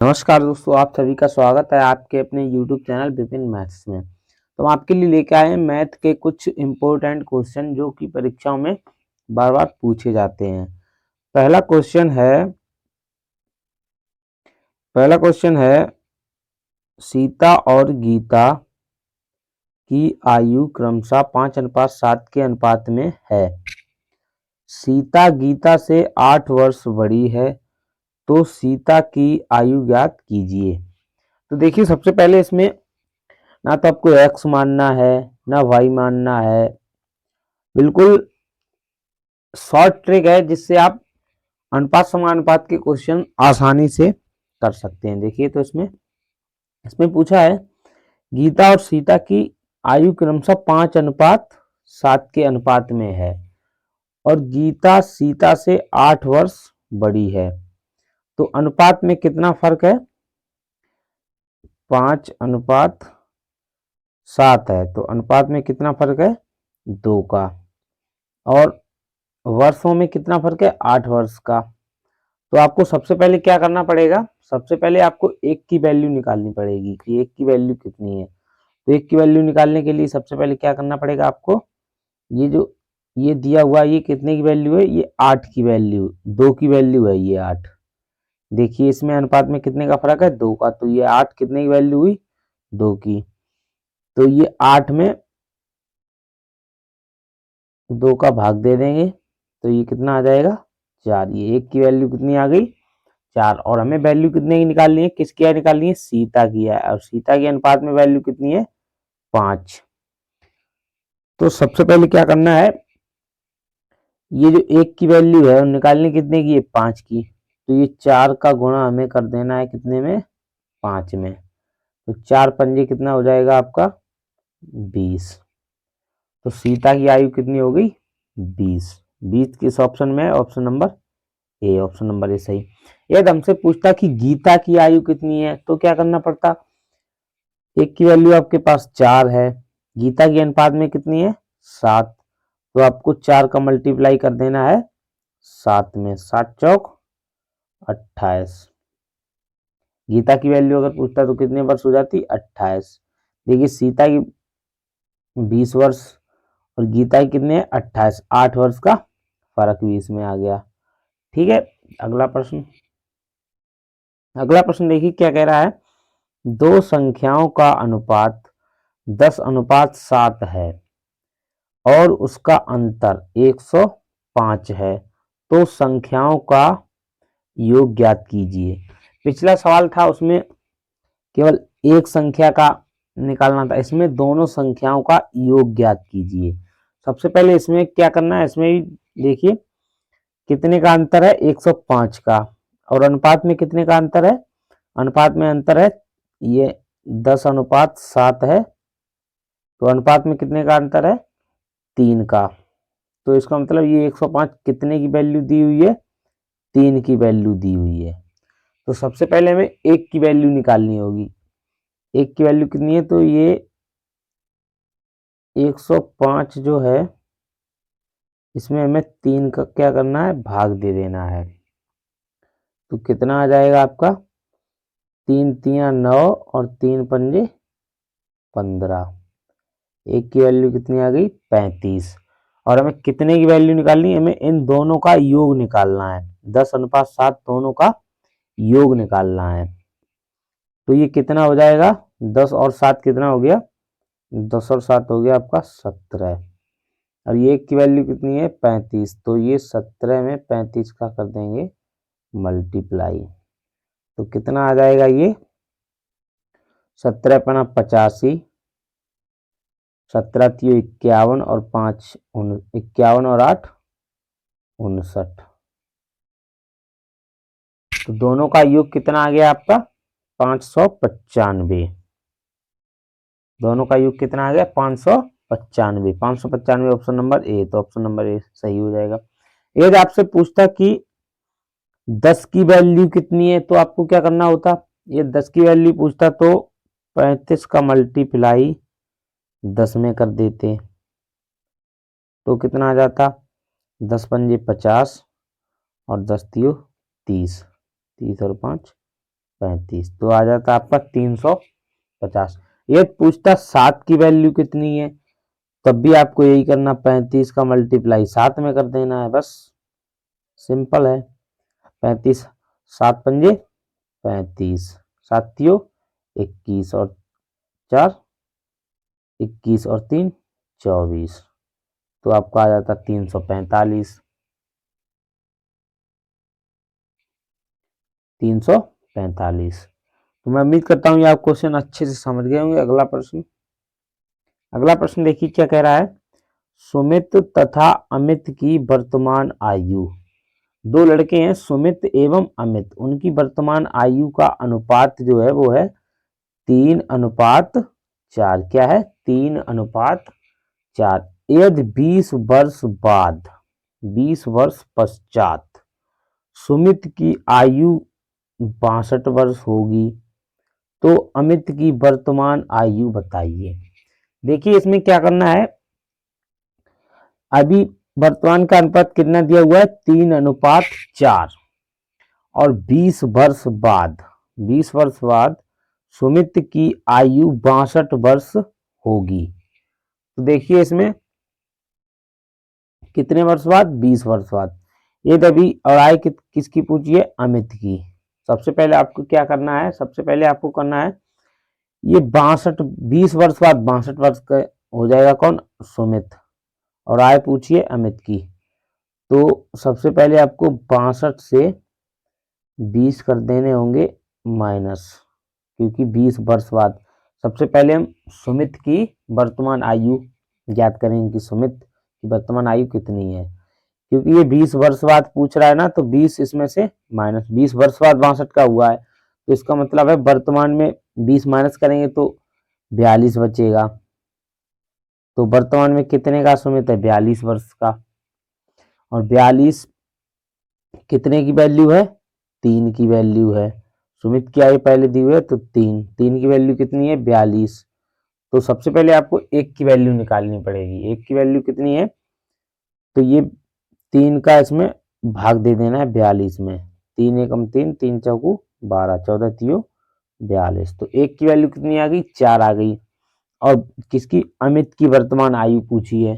नमस्कार दोस्तों, आप सभी का स्वागत है आपके अपने YouTube चैनल विपिन मैथ्स में। तो हम आपके लिए लेके आए हैं मैथ के कुछ इम्पोर्टेंट क्वेश्चन जो कि परीक्षाओं में बार बार पूछे जाते हैं। पहला क्वेश्चन है सीता और गीता की आयु क्रमशः 5:7 के अनुपात में है। सीता गीता से 8 वर्ष बड़ी है, तो सीता की आयु ज्ञात कीजिए। तो देखिए, सबसे पहले इसमें ना तो आपको x मानना है ना y मानना है। बिल्कुल शॉर्ट ट्रिक है जिससे आप अनुपात समानुपात के क्वेश्चन आसानी से कर सकते हैं। देखिए, तो इसमें इसमें पूछा है गीता और सीता की आयु क्रमशः 5:7 के अनुपात में है और गीता सीता से 8 वर्ष बड़ी है, तो अनुपात में कितना फर्क है? 5:7 है, तो अनुपात में कितना फर्क है? 2 का। और वर्षों में कितना फर्क है? 8 वर्ष का। तो आपको सबसे पहले क्या करना पड़ेगा? सबसे पहले आपको एक की वैल्यू निकालनी पड़ेगी कि एक की वैल्यू कितनी है। तो एक की वैल्यू निकालने के लिए सबसे पहले क्या करना पड़ेगा आपको? ये दिया हुआ ये कितने की वैल्यू है? ये 8 की वैल्यू, 2 की वैल्यू है ये 8। देखिए, इसमें अनुपात में कितने का फर्क है? 2 का। तो ये 8 कितने की वैल्यू हुई? 2 की। तो ये 8 में 2 का भाग दे देंगे, तो ये कितना आ जाएगा? 4। ये एक की वैल्यू कितनी आ गई? 4। और हमें वैल्यू कितने की निकालनी है? किसकी है निकालनी है? सीता की है। और सीता के अनुपात में वैल्यू कितनी है? 5। तो सबसे पहले क्या करना है, ये जो एक की वैल्यू है निकालनी कितने की है? 5 की। तो ये 4 का गुणा हमें कर देना है कितने में? 5 में। तो 4 पंजे कितना हो जाएगा आपका? 20। तो सीता की आयु कितनी हो गई? 20। 20 किस ऑप्शन में है? Option number A. Option number A सही। यदि हमसे पूछता कि गीता की आयु कितनी है, तो क्या करना पड़ता? एक की वैल्यू आपके पास 4 है, गीता की अनुपात में कितनी है? 7। तो आपको 4 का मल्टीप्लाई कर देना है 7 में। 7 चौक 28। गीता की वैल्यू अगर पूछता तो कितने वर्ष हो जाती? 28। देखिए, सीता की 20 वर्ष और गीता की कितने? 28। 8 वर्ष का फर्क भी इसमें आ गया। ठीक है। अगला प्रश्न देखिए क्या कह रहा है। दो संख्याओं का अनुपात 10:7 है और उसका अंतर 105 है, तो संख्याओं का योग ज्ञात कीजिए। पिछला सवाल था उसमें केवल एक संख्या का निकालना था, इसमें दोनों संख्याओं का योग ज्ञात कीजिए। सबसे पहले इसमें क्या करना है, इसमें भी देखिए कितने का अंतर है? 105 का। और अनुपात में कितने का अंतर है? अनुपात में अंतर है ये 10:7 है, तो अनुपात में कितने का अंतर है? 3 का। तो इसका मतलब ये 105 कितने की वैल्यू दी हुई है? 3 की वैल्यू दी हुई है। तो सबसे पहले हमें एक की वैल्यू निकालनी होगी। एक की वैल्यू कितनी है? तो ये 105 जो है इसमें हमें 3 का क्या करना है? भाग दे देना है। तो कितना आ जाएगा आपका? 3 तिया 9 और 3 पंजे 15। एक की वैल्यू कितनी आ गई? 35। और हमें कितने की वैल्यू निकालनी है? हमें इन दोनों का योग निकालना है। 10:7 दोनों का योग निकालना है। तो ये कितना हो जाएगा? 10 और 7 कितना हो गया? 10 और 7 हो गया आपका 17। और ये एक की वैल्यू कितनी है? 35। तो ये 17 में 35 का कर देंगे मल्टीप्लाई। तो कितना आ जाएगा ये? 17 पना 85, 17 तियो 51 और 5 51 और 8 59। तो दोनों का योग कितना आ गया आपका? 595। दोनों का योग कितना आ गया? 595। 595 ऑप्शन नंबर ए। तो ऑप्शन नंबर ए सही हो जाएगा। यदि आपसे पूछता कि 10 की वैल्यू कितनी है, तो आपको क्या करना होता? ये 10 की वैल्यू पूछता तो 35 का मल्टीप्लाई 10 में कर देते, तो कितना आ जाता? 10 पंजे 50 और 10 तियो 30। 30 और 5 35, तो आ जाता आपका 350। ये पूछता 7 की वैल्यू कितनी है, तब भी आपको यही करना, 35 का मल्टीप्लाई 7 में कर देना है, बस सिंपल है। 35, 7 पंजे 35, 7 तियो 21 और 4 21 और 3 24, तो आपका आ जाता 345। 345। तो मैं उम्मीद करता हूँ ये आप क्वेश्चन अच्छे से समझ गए होंगे। अगला प्रश्न देखिए क्या कह रहा है। सुमित तथा अमित की वर्तमान आयु, दो लड़के हैं सुमित एवं अमित, उनकी वर्तमान आयु का अनुपात जो है वो है 3:4। क्या है? 3:4। यदि 20 वर्ष बाद, 20 वर्ष पश्चात सुमित की आयु 62 वर्ष होगी तो अमित की वर्तमान आयु बताइए। देखिए इसमें क्या करना है, अभी वर्तमान का अनुपात कितना दिया हुआ है 3:4, और 20 वर्ष बाद, 20 वर्ष बाद सुमित की आयु 62 वर्ष होगी। तो देखिए इसमें कितने वर्ष बाद, 20 वर्ष बाद। ये तभी, और आय किसकी पूछिए, अमित की। सबसे पहले आपको क्या करना है, सबसे पहले आपको करना है ये 62, 20 वर्ष बाद 62 वर्ष का हो जाएगा कौन, सुमित, और आय पूछिए अमित की। तो सबसे पहले आपको 62 से 20 कर देने होंगे माइनस, क्योंकि 20 वर्ष बाद सबसे पहले हम सुमित की वर्तमान आयु ज्ञात करेंगे कि सुमित की वर्तमान आयु कितनी है, क्योंकि ये 20 वर्ष बाद पूछ रहा है ना, तो 20 इसमें से माइनस, 20 वर्ष बाद 62 का हुआ है, तो इसका मतलब है वर्तमान में 20 माइनस करेंगे तो 42 बचेगा। तो वर्तमान में कितने का सुमित है, 42 वर्ष का, और 42 कितने की वैल्यू है, 3 की वैल्यू है। सुमित की आयु पहले दी हुई है तो 3, 3 की वैल्यू कितनी है, 42। तो सबसे पहले आपको 1 की वैल्यू निकालनी पड़ेगी। 1 की वैल्यू कितनी है, तो ये 3 का इसमें भाग दे देना है 42 में। 3 एकम 3, 3 चौकू 12, 14 तियो 42। तो 1 की वैल्यू कितनी आ गई, 4 आ गई। और किसकी, अमित की वर्तमान आयु पूछी है,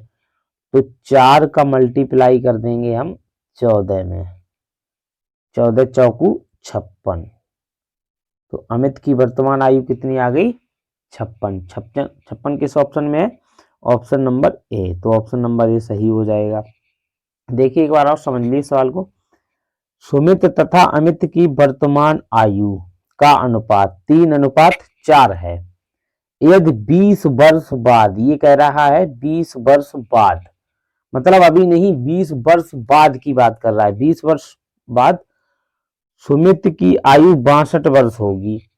तो 4 का मल्टीप्लाई कर देंगे हम 14 में, 14 चौकू 56। तो अमित की वर्तमान आयु कितनी आ गई, 56। 56 किस ऑप्शन में है, ऑप्शन नंबर ए, तो ऑप्शन नंबर ए सही हो जाएगा। देखिए एक बार और समझ लीजिए सवाल को। सुमित तथा अमित की वर्तमान आयु का अनुपात 3:4 है। यदि 20 वर्ष बाद, ये कह रहा है 20 वर्ष बाद, मतलब अभी नहीं, 20 वर्ष बाद की बात कर रहा है। 20 वर्ष बाद सुमित की आयु 62 वर्ष होगी।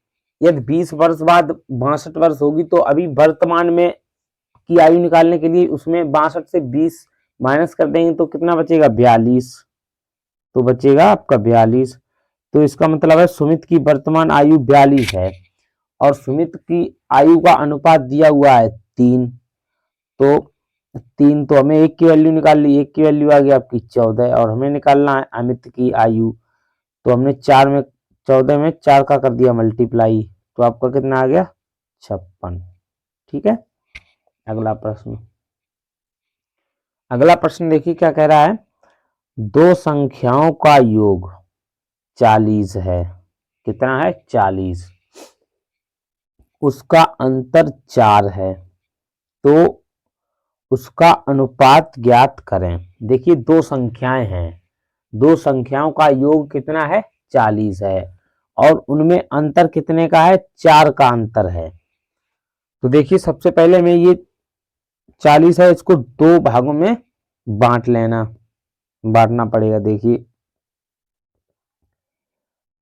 यदि 20 वर्ष बाद 62 वर्ष होगी तो अभी वर्तमान में की आयु निकालने के लिए उसमें 62 से 20 माइनस कर देंगे तो कितना बचेगा, 42। तो बचेगा आपका 42। तो इसका मतलब है सुमित की वर्तमान आयु 42 है, और सुमित की आयु का अनुपात दिया हुआ है 3। तो 3, तो हमें 1 की वैल्यू निकाल ली, 1 की वैल्यू आ गई आपकी 14, और हमें निकालना है अमित की आयु। तो हमने 4 में, 14 में 4 का कर दिया मल्टीप्लाई, तो आपका कितना आ गया, 56। ठीक है। अगला प्रश्न देखिए क्या कह रहा है। दो संख्याओं का योग 40 है। कितना है, 40। उसका अंतर 4 है, तो उसका अनुपात ज्ञात करें। देखिए दो संख्याएं हैं, दो संख्याओं का योग कितना है, 40 है, और उनमें अंतर कितने का है, 4 का अंतर है। तो देखिए सबसे पहले में ये 40 है, इसको 2 भागों में बांटना पड़ेगा। देखिए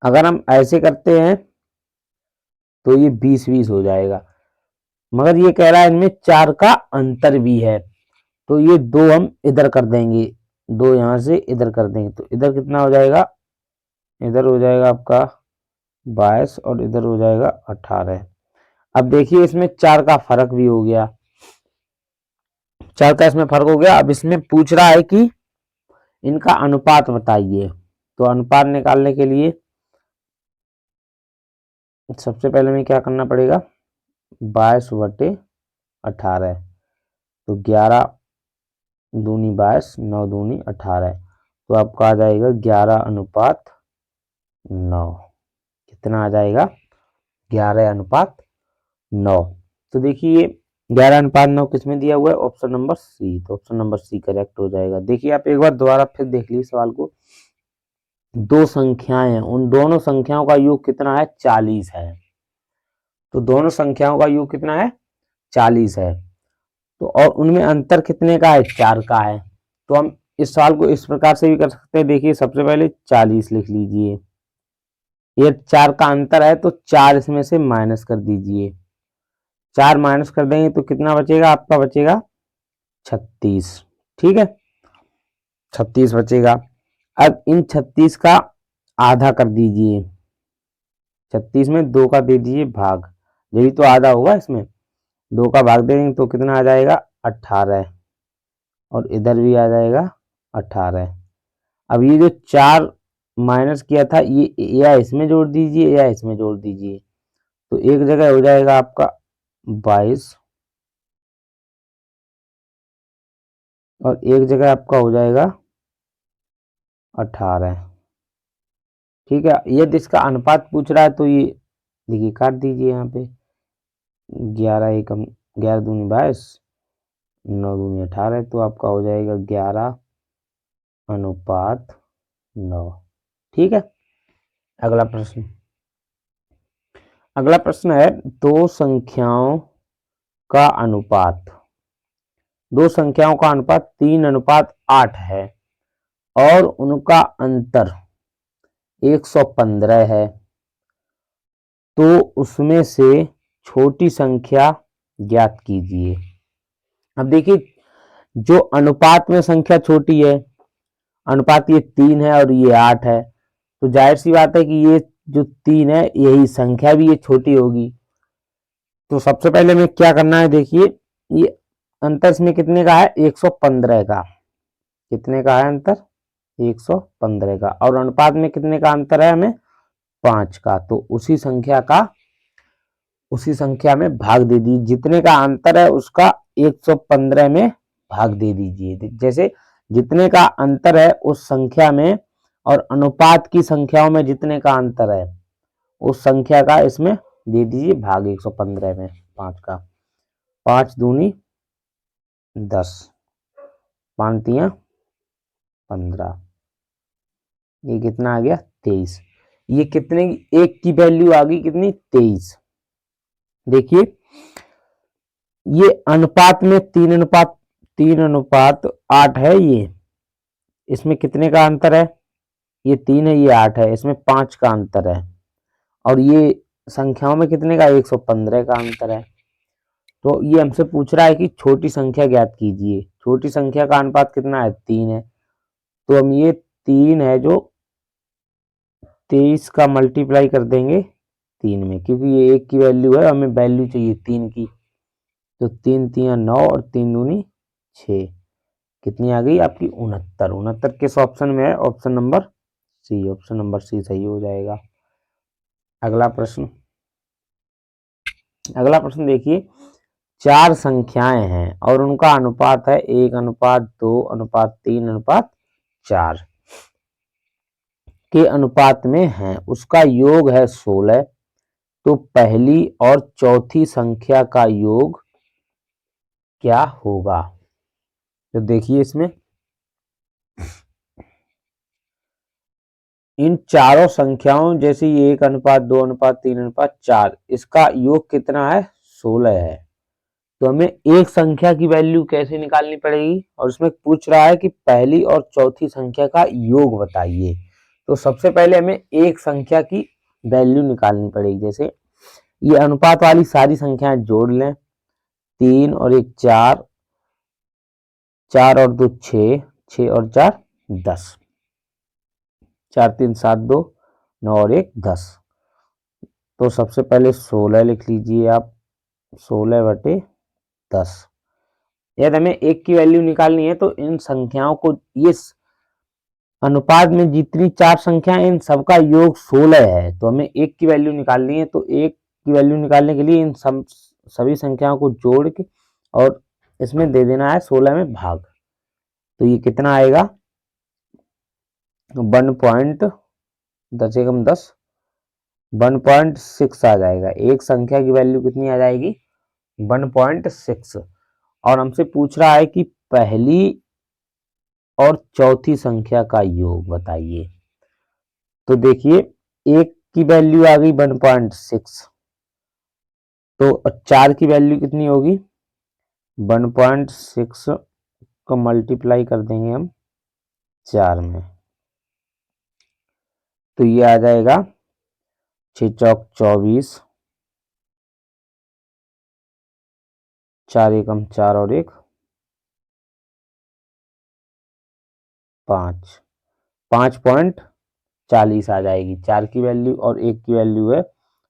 अगर हम ऐसे करते हैं तो ये 20-20 हो जाएगा, मगर ये कह रहा है इनमें 4 का अंतर भी है, तो ये 2 हम इधर कर देंगे, 2 यहां से इधर कर देंगे, तो इधर कितना हो जाएगा, इधर हो जाएगा आपका 22 और इधर हो जाएगा 18। अब देखिए इसमें 4 का फर्क भी हो गया, 4 का इसमें फर्क हो गया। अब इसमें पूछ रहा है कि इनका अनुपात बताइए। तो अनुपात निकालने के लिए सबसे पहले हमें क्या करना पड़ेगा, 22/18, तो 11 दूनी 22, 9 दूनी 18, तो आपका आ जाएगा 11:9। कितना आ जाएगा, 11:9। तो देखिए ये 11:9 किसमें दिया हुआ है, ऑप्शन नंबर सी, तो ऑप्शन नंबर सी करेक्ट हो जाएगा। देखिए आप एक बार दोबारा फिर देख लीजिए सवाल को, दो संख्याएं हैं, उन दोनों संख्याओं का योग कितना है, 40 है। तो दोनों संख्याओं का योग कितना है, 40 है। तो और उनमें अंतर कितने का है, 4 का है। तो हम इस सवाल को इस प्रकार से भी कर सकते हैं। देखिए सबसे पहले 40 लिख लीजिए, ये 4 का अंतर है, तो 4 इसमें से माइनस कर दीजिए। 4 माइनस कर देंगे तो कितना बचेगा, आपका बचेगा 36। ठीक है, 36 बचेगा। अब इन 36 का आधा कर दीजिए, 36 में 2 का दे दीजिए भाग, यही तो आधा होगा, इसमें 2 का भाग देंगे तो कितना आ जाएगा, 18, और इधर भी आ जाएगा 18। अब ये जो 4 माइनस किया था, ये या इसमें जोड़ दीजिए या इसमें जोड़ दीजिए, तो एक जगह हो जाएगा आपका 22 और एक जगह आपका हो जाएगा 18। ठीक है, यदि इसका अनुपात पूछ रहा है तो ये देखिए काट दीजिए यहाँ पे, 11 दूनी 22, 9 दूनी 18, तो आपका हो जाएगा 11:9। ठीक है, अगला प्रश्न। अगला प्रश्न है, दो संख्याओं का अनुपात, दो संख्याओं का अनुपात 3:8 है और उनका अंतर 115 है, तो उसमें से छोटी संख्या ज्ञात कीजिए। अब देखिए जो अनुपात में संख्या छोटी है, अनुपात ये 3 है और ये 8 है, तो जाहिर सी बात है कि ये जो 3 है यही संख्या भी ये छोटी होगी। तो सबसे पहले हमें क्या करना है, देखिए ये अंतर इसमें कितने का है, 115 का। कितने का है अंतर, 115 का, और अनुपात में कितने का अंतर है, हमें 5 का। तो उसी संख्या में भाग दे दीजिए, जितने का अंतर है उसका 115 में भाग दे दीजिए। जैसे जितने का अंतर है उस संख्या में और अनुपात की संख्याओं में जितने का अंतर है उस संख्या का इसमें दे दीजिए भाग 115 में 5 का। 5 दूनी 10, 5 तियां 15, ये कितना आ गया 23। ये कितने, एक की वैल्यू आ गई कितनी, 23। देखिए ये अनुपात में 3:8 है, ये इसमें कितने का अंतर है, ये 3 है ये 8 है, इसमें 5 का अंतर है, और ये संख्याओं में कितने का, 115 का अंतर है। तो ये हमसे पूछ रहा है कि छोटी संख्या ज्ञात कीजिए। छोटी संख्या का अनुपात कितना है, 3 है, तो हम ये 3 है जो 23 का मल्टीप्लाई कर देंगे 3 में, क्योंकि ये 1 की वैल्यू है, हमें वैल्यू चाहिए 3 की। तो 3 तियां 9 और 3 दूनी 6, कितनी आ गई आपकी 69। 69 किस ऑप्शन में है, option number C, option number C सही हो जाएगा। अगला प्रश्न। अगला प्रश्न देखिए, 4 संख्याएं हैं और उनका अनुपात है 1:2:3:4 के अनुपात में है, उसका योग है 16, तो पहली और चौथी संख्या का योग क्या होगा। तो देखिए इसमें इन चारों संख्याओं, जैसे ये 1:2:3:4, इसका योग कितना है, 16 है। तो हमें एक संख्या की वैल्यू कैसे निकालनी पड़ेगी, और उसमें पूछ रहा है कि पहली और चौथी संख्या का योग बताइए। तो सबसे पहले हमें एक संख्या की वैल्यू निकालनी पड़ेगी। जैसे ये अनुपात वाली सारी संख्याएं जोड़ लें, 3 और 1 4, 4 और 2 6, 6 और 4 10, 4 3 7 2, 9 और 1 10। तो सबसे पहले 16 लिख लीजिए आप, 16/10। यदि हमें एक की वैल्यू निकालनी है तो इन संख्याओं को, ये अनुपात में जितनी 4 संख्या इन सबका योग 16 है, तो हमें 1 की वैल्यू निकालनी है। तो 1 की वैल्यू निकालने के लिए इन सभी संख्याओं को जोड़ के और इसमें दे देना है 16 में भाग। तो ये कितना आएगा 1.6 आ जाएगा। एक संख्या की वैल्यू कितनी आ जाएगी 1.6। और हमसे पूछ रहा है कि पहली और चौथी संख्या का योग बताइए। तो देखिए 1 की वैल्यू आ गई 1.6, तो 4 की वैल्यू कितनी होगी 1.6 को मल्टीप्लाई कर देंगे हम 4 में, तो ये आ जाएगा 6 चौक 24, 4 एकम 4 और 1 5, 5.40 आ जाएगी। 4 की वैल्यू और 1 की वैल्यू है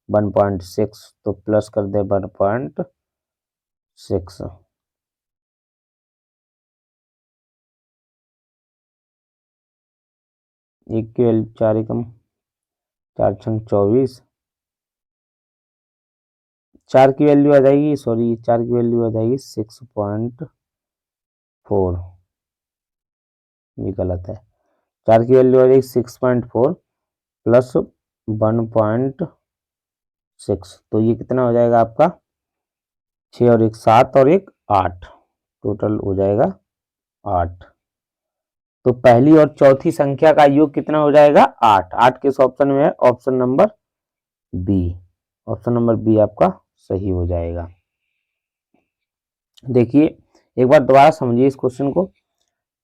1.6, तो प्लस कर दे 1.6। एक की वैल्यू 4 एकम 4 छंग 24, 4 की वैल्यू आ जाएगी 4 की वैल्यू आ जाएगी 6.4, ये गलत है। 4 की वैल्यू आ जाएगी 6.4 प्लस 1.6, तो ये कितना हो जाएगा आपका 6 और 1 7 और 1 8, टोटल हो जाएगा 8। तो पहली और चौथी संख्या का योग कितना हो जाएगा 8। 8 किस ऑप्शन में है, option number B. Option number B आपका सही हो जाएगा। देखिए एक बार दोबारा समझिए इस क्वेश्चन को।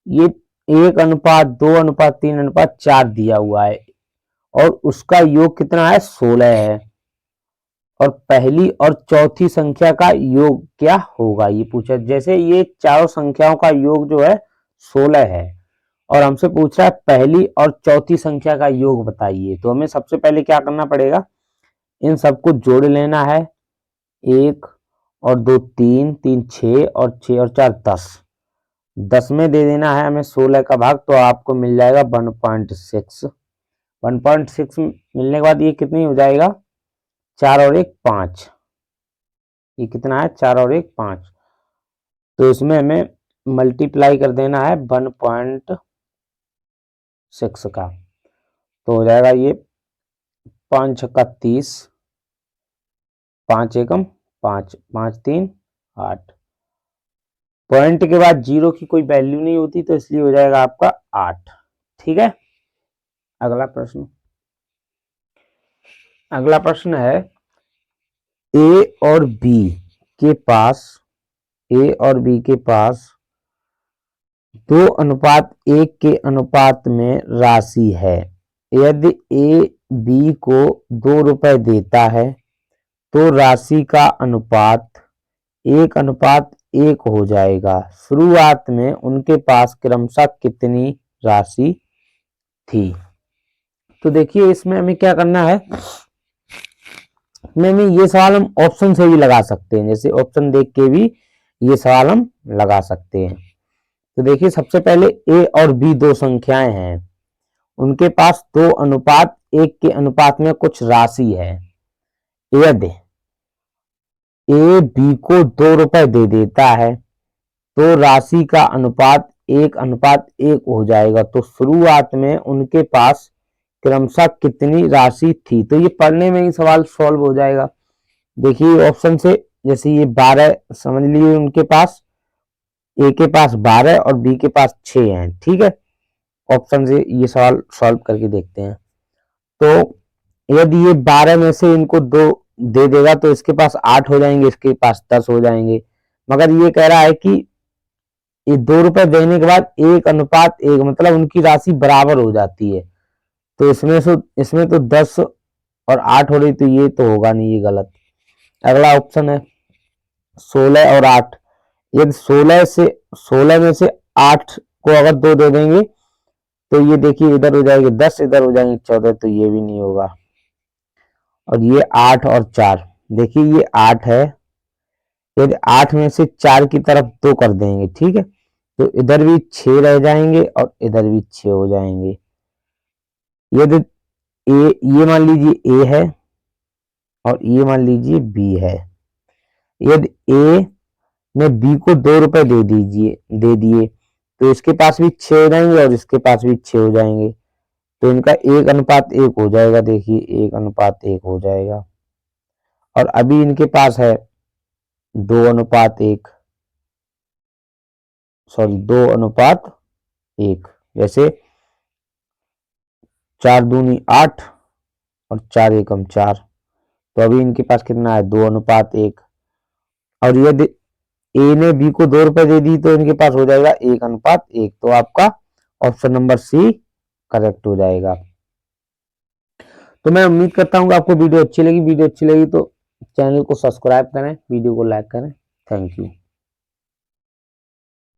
ये 1:2:3:4 दिया हुआ है और उसका योग कितना है 16 है, और पहली और चौथी संख्या का योग क्या होगा ये पूछा। जैसे ये चारों संख्याओं का योग जो है 16 है और हमसे पूछ रहा है पहली और चौथी संख्या का योग बताइए, तो हमें सबसे पहले क्या करना पड़ेगा, इन सबको जोड़ लेना है। 1 और 2 3, 3 6 और 6 और 4 10, 10 में दे देना है हमें 16 का भाग, तो आपको मिल जाएगा 1.6। 1.6 मिलने के बाद ये कितनी हो जाएगा 4 और 1 5, ये कितना है 4 और 1 5, तो इसमें हमें मल्टीप्लाई कर देना है 1.6 का, तो हो जाएगा ये 5 छक्का 30, 5 एकम 5, 5 3 8। पॉइंट के बाद जीरो की कोई वैल्यू नहीं होती, तो इसलिए हो जाएगा आपका 8। ठीक है, अगला प्रश्न। अगला प्रश्न है ए और बी के पास 2:1 के अनुपात में राशि है। यदि ए बी को 2 रुपए देता है तो राशि का अनुपात 1:1 हो जाएगा। शुरुआत में उनके पास क्रमशः कितनी राशि थी। तो देखिए इसमें हमें क्या करना है, में ये सवाल हम ऑप्शन से भी लगा सकते हैं, जैसे ऑप्शन देख के भी ये सवाल हम लगा सकते हैं। तो देखिए सबसे पहले ए और बी दो संख्याएं हैं, उनके पास 2:1 के अनुपात में कुछ राशि है। यदि ए बी को 2 रुपए दे देता है तो राशि का अनुपात 1:1 हो जाएगा। तो शुरुआत में उनके पास क्रमशः कितनी राशि थी, तो ये पढ़ने में ही सवाल सॉल्व हो जाएगा। देखिए ऑप्शन से, जैसे ये 12 समझ लीजिए, उनके पास ए के पास 12 और बी के पास 6 हैं। ठीक है, ऑप्शन से ये सवाल सॉल्व करके देखते हैं। तो यदि ये 12 में से इनको 2 दे देगा तो इसके पास 8 हो जाएंगे, इसके पास 10 हो जाएंगे। मगर ये कह रहा है कि ये 2 रुपए देने के बाद 1:1, मतलब उनकी राशि बराबर हो जाती है। तो इसमें तो 10 और 8 हो रही, तो ये तो होगा नहीं, ये गलत। अगला ऑप्शन है 16 और 8। यदि 16 में से 8 को अगर 2 दे देंगे तो ये देखिए इधर हो जाएगी 10, इधर हो जाएंगे 14, तो ये भी नहीं होगा। और ये 8 और 4, देखिए ये 8 है, यदि 8 में से 4 की तरफ 2 कर देंगे, ठीक है, तो इधर भी 6 रह जाएंगे और इधर भी 6 हो जाएंगे। यदि ये मान लीजिए ए है और ये मान लीजिए बी है, यदि ए ने बी को 2 रुपए दे दिए तो इसके पास भी 6 हो जाएंगे और इसके पास भी 6 हो जाएंगे, तो इनका 1:1 हो जाएगा। देखिए 1:1 हो जाएगा। और अभी इनके पास है 2:1, सॉरी 2:1। जैसे 4 दूनी 8 और 4 एकम 4, तो अभी इनके पास कितना है 2:1। और यदि ए ने बी को 2 रुपए दे दी तो इनके पास हो जाएगा 1:1। तो आपका ऑप्शन नंबर सी करेक्ट हो जाएगा। तो मैं उम्मीद करता हूँ कि आपको वीडियो अच्छी लगी तो चैनल को सब्सक्राइब करें, वीडियो को लाइक करें। Thank you.